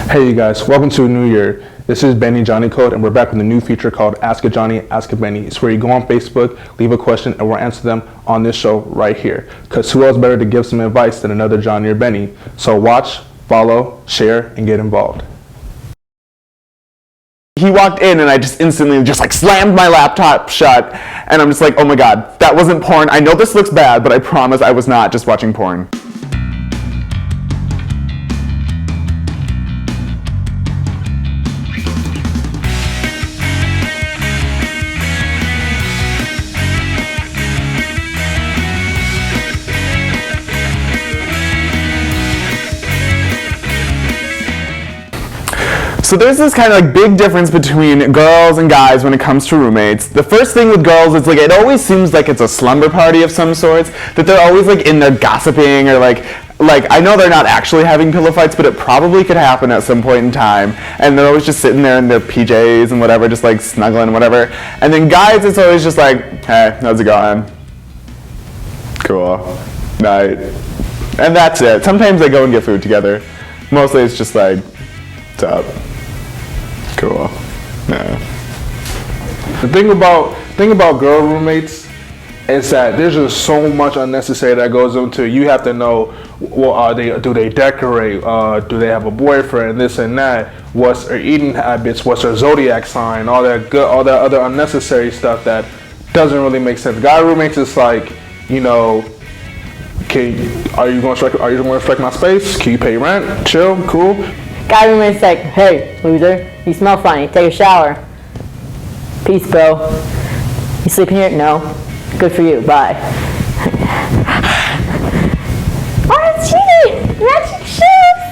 Hey you guys, welcome to a new year. This is Bennie Johnnie Code, and we're back with a new feature called Ask a Johnnie, Ask a Bennie. It's where you go on Facebook, leave a question, and we'll answer them on this show right here. Because who else better to give some advice than another Johnnie or Bennie? So watch, follow, share, and get involved. He walked in and I just instantly slammed my laptop shut, and I'm just like, oh my god, that wasn't porn. I know this looks bad, but I promise I was not just watching porn. So there's this kind of big difference between girls and guys when it comes to roommates. The first thing with girls is it always seems like it's a slumber party of some sorts, that they're always in there gossiping or like I know they're not actually having pillow fights, but it probably could happen at some point in time. And they're always just sitting there in their PJs and whatever, just snuggling and whatever. And then guys, it's always just hey, how's it going? Cool. Night. And that's it. Sometimes they go and get food together. Mostly it's just what's up? Cool. No. The thing about girl roommates is that there's just so much unnecessary that goes into it. You have to know, do they decorate? Do they have a boyfriend? This and that. What's their eating habits? What's their zodiac sign? All that other unnecessary stuff that doesn't really make sense. Guy roommates is are you going to respect my space? Can you pay rent? Chill, cool. Guy roommate's hey, loser, you smell funny, take a shower. Peace, bro. You sleeping here? No. Good for you, bye. Oh, cheating! Matching shoes!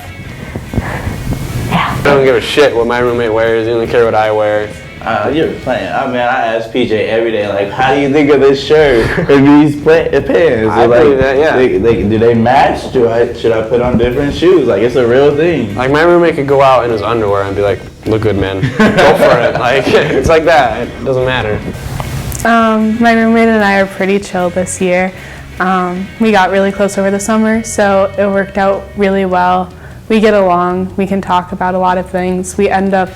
Yeah. I don't give a shit what my roommate wears, you don't care what I wear. You're playing. I ask PJ every day, how do you think of this shirt or these pants? I believe that, yeah. Do they match? Should I put on different shoes? It's a real thing. My roommate could go out in his underwear and be like, look good, man. Go for it. It's like that. It doesn't matter. My roommate and I are pretty chill this year. We got really close over the summer, so it worked out really well. We get along. We can talk about a lot of things. We end up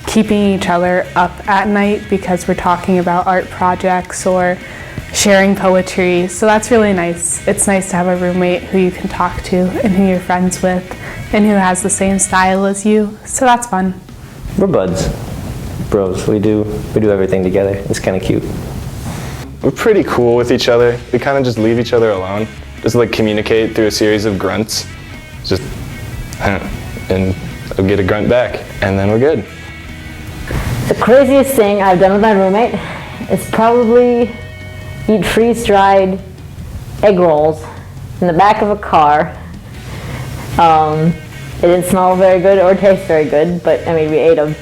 keeping each other up at night because we're talking about art projects or sharing poetry, so that's really nice. It's nice to have a roommate who you can talk to and who you're friends with and who has the same style as you, so that's fun. We're buds, bros. We do everything together. It's kind of cute. We're pretty cool with each other. We kind of just leave each other alone. Just communicate through a series of grunts. Just, and I'll get a grunt back, and then we're good. The craziest thing I've done with my roommate is probably eat freeze-dried egg rolls in the back of a car. It didn't smell very good or taste very good, but we ate them.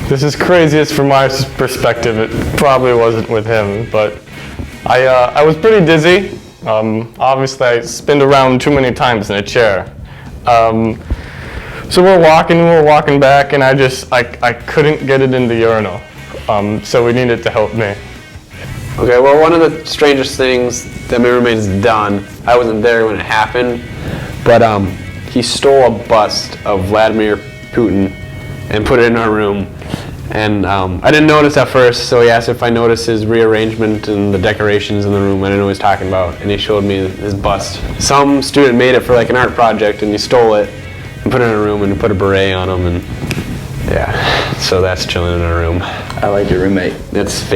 This is craziest from my perspective. It probably wasn't with him, but I was pretty dizzy. Obviously, I spinned around too many times in a chair. So we're walking back, and I couldn't get it in the urinal. So we needed to help me. Okay, well, one of the strangest things that my roommate has done, I wasn't there when it happened, but he stole a bust of Vladimir Putin and put it in our room. And I didn't notice at first, so he asked if I noticed his rearrangement and the decorations in the room. I didn't know what he was talking about, and he showed me his bust. Some student made it for an art project, and he stole it and put it in a room and put a beret on him, and yeah, so that's chilling in our room. I like your roommate. It's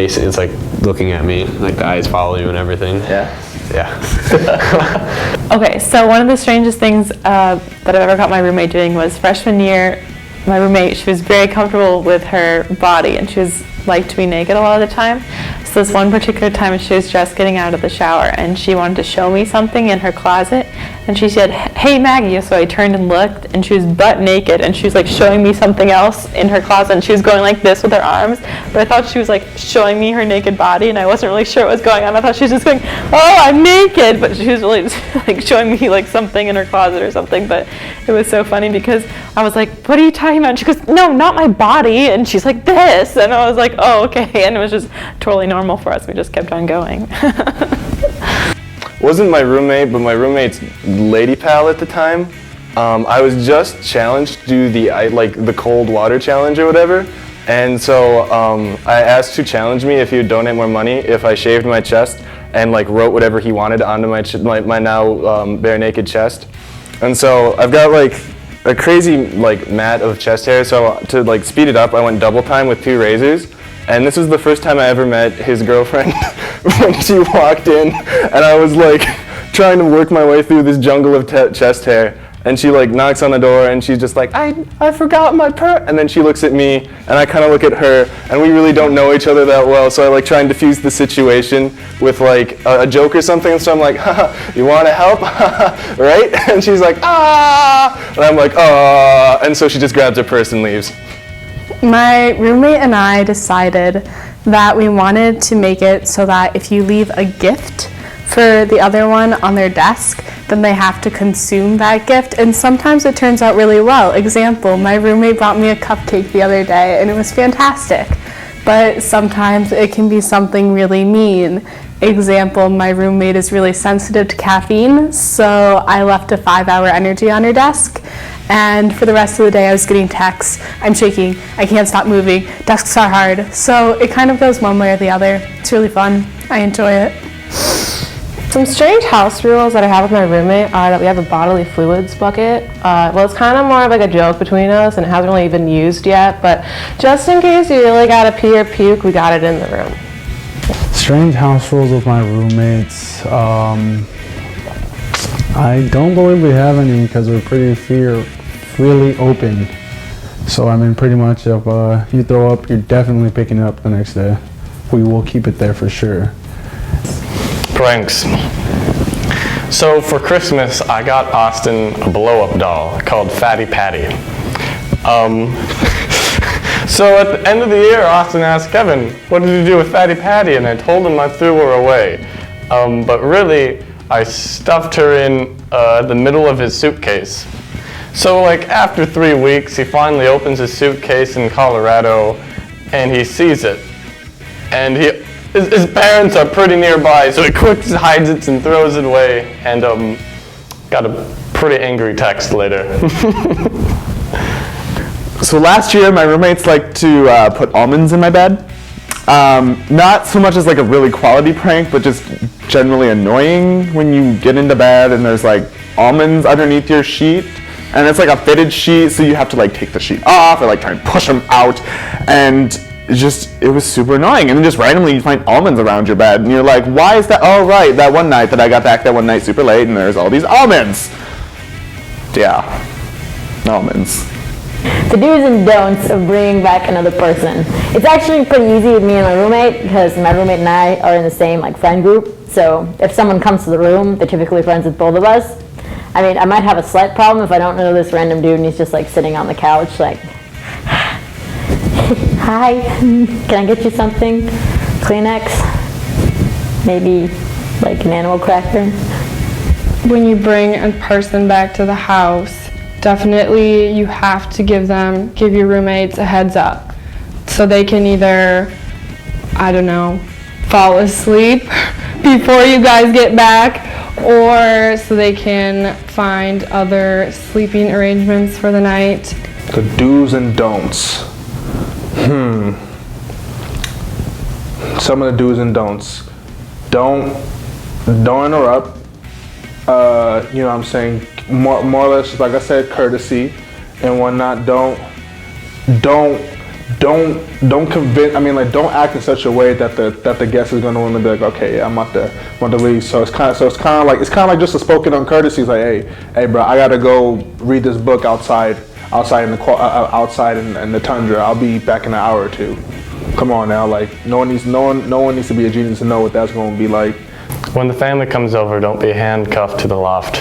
looking at me, the eyes follow you and everything. Yeah. Yeah. Okay, so one of the strangest things that I've ever caught my roommate doing was freshman year. My roommate, she was very comfortable with her body, and she liked to be naked a lot of the time. So this one particular time she was just getting out of the shower, and she wanted to show me something in her closet, and she said, "Hey Maggie," so I turned and looked, and she was butt naked, and she was showing me something else in her closet, and she was going like this with her arms, but I thought she was showing me her naked body, and I wasn't really sure what was going on. I thought she was just going, "Oh, I'm naked," but she was really just, showing me something in her closet or something. But it was so funny because I was like, "What are you talking about?" And she goes, "No, not my body," and she's like, "This," and I was like, "Oh, okay," and it was just totally normal for us. We just kept on going. Wasn't my roommate, but my roommate's lady pal at the time. I was just challenged to do the cold water challenge or whatever. And so I asked to challenge me if he would donate more money if I shaved my chest and like wrote whatever he wanted onto my now bare naked chest. And so I've got like a crazy like mat of chest hair. So to like speed it up, I went double time with 2 razors. And this was the first time I ever met his girlfriend when she walked in, and I was like trying to work my way through this jungle of chest hair. And she like knocks on the door and she's just like, I forgot my purse. And then she looks at me and I kind of look at her, and we really don't know each other that well. So I like try and diffuse the situation with like a joke or something. So I'm like, haha, you want to help? Right? And she's like, ah. And I'm like, ah. And so she just grabs her purse and leaves. My roommate and I decided that we wanted to make it so that if you leave a gift for the other one on their desk, then they have to consume that gift, and sometimes it turns out really well. Example, my roommate brought me a cupcake the other day and it was fantastic, but sometimes it can be something really mean. Example, my roommate is really sensitive to caffeine, so I left a 5-hour energy on her desk, and for the rest of the day I was getting texts, I'm shaking, I can't stop moving, desks are hard, so it kind of goes one way or the other. It's really fun, I enjoy it. Some strange house rules that I have with my roommate are that we have a bodily fluids bucket. Well, it's kind of more of like a joke between us, and it hasn't really been used yet, but just in case you really gotta pee or puke, we got it in the room. Strange house rules with my roommates. I don't believe we have any because we're pretty freely open. So I mean, pretty much if you throw up, you're definitely picking it up the next day. We will keep it there for sure. Pranks. So for Christmas, I got Austin a blow-up doll called Fatty Patty. So at the end of the year, Austin asked Kevin, what did you do with Fatty Patty? And I told him I threw her away. But really, I stuffed her in the middle of his suitcase. So like after 3 weeks, he finally opens his suitcase in Colorado and he sees it. And his parents are pretty nearby, so he quickly hides it and throws it away, and got a pretty angry text later. So last year, my roommates liked to put almonds in my bed. Not so much as like a really quality prank, but just generally annoying when you get into bed and there's like almonds underneath your sheet, and it's like a fitted sheet, so you have to like take the sheet off or like try and push them out, and it was super annoying. And then just randomly you find almonds around your bed and you're like, why is that? Oh right, that one night that I got back that one night super late and there's all these almonds. Yeah, almonds. The do's and don'ts of bringing back another person. It's actually pretty easy with me and my roommate because my roommate and I are in the same like friend group. So if someone comes to the room, they're typically friends with both of us. I mean, I might have a slight problem if I don't know this random dude and he's just like sitting on the couch like, hi, can I get you something? Kleenex? Maybe like an animal cracker? When you bring a person back to the house, definitely you have to give your roommates a heads up so they can either, I don't know, fall asleep before you guys get back, or so they can find other sleeping arrangements for the night. The do's and don'ts. Some of the do's and don'ts. Don't interrupt. You know what I'm saying? More or less, like I said, courtesy and whatnot. Don't convince. I mean, like, don't act in such a way that the guest is gonna want to be like, okay, yeah, I'm about to leave. So it's kind of like just a spoken on courtesy. It's like, hey, bro, I gotta go read this book outside in the tundra. I'll be back in an hour or two. Come on now, like no one needs to be a genius to know what that's gonna be like. When the family comes over, don't be handcuffed to the loft.